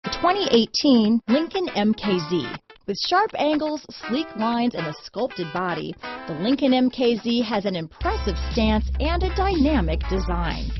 The 2018 Lincoln MKZ. With sharp angles, sleek lines, and a sculpted body, the Lincoln MKZ has an impressive stance and a dynamic design.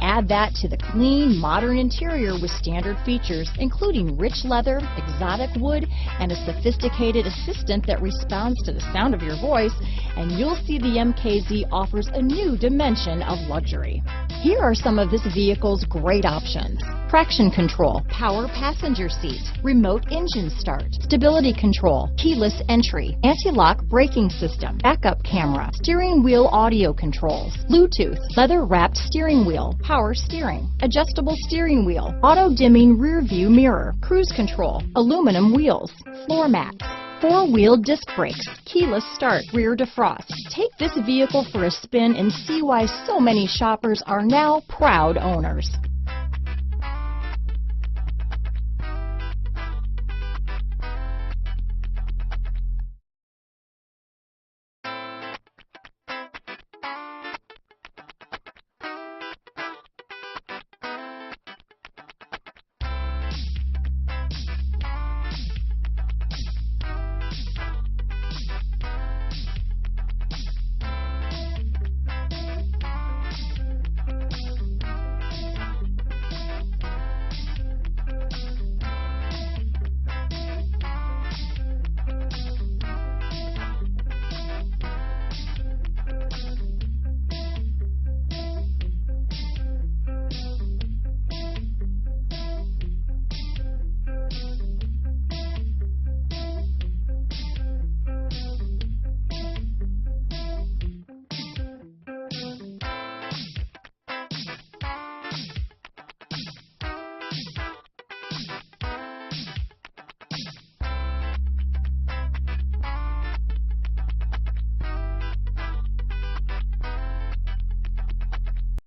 Add that to the clean, modern interior with standard features, including rich leather, exotic wood, and a sophisticated assistant that responds to the sound of your voice, and you'll see the MKZ offers a new dimension of luxury. Here are some of this vehicle's great options: traction control, power passenger seat, remote engine start, stability control, keyless entry, anti-lock braking system, backup camera, steering wheel audio controls, Bluetooth, leather-wrapped steering wheel, power steering, adjustable steering wheel, auto-dimming rear view mirror, cruise control, aluminum wheels, floor mats, four-wheel disc brakes, keyless start, rear defrost. Take this vehicle for a spin and see why so many shoppers are now proud owners.